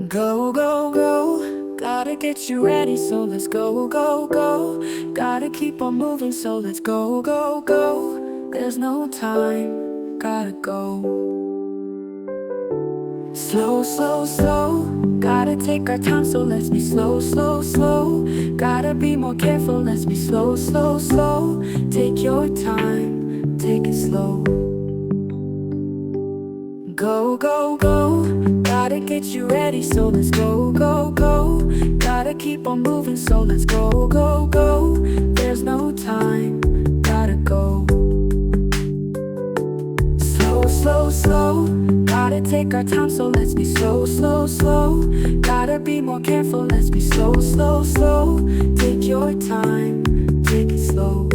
Go, go, go, gotta get you ready, so let's go, go, go. Gotta keep on moving, so let's go, go, go. There's no time, gotta go. Slow, slow, slow, gotta take our time, so let's be slow, slow, slow. Gotta be more careful, let's be slow, slow, slow. Take your time, take it slow. Go, go, go, gotta get you ready, so let's go, go, go. Gotta keep on moving, so let's go, go, go. There's no time, gotta go. Slow, slow, slow, gotta take our time, so let's be slow, slow, slow. Gotta be more careful, let's be slow, slow, slow. Take your time, take it slow.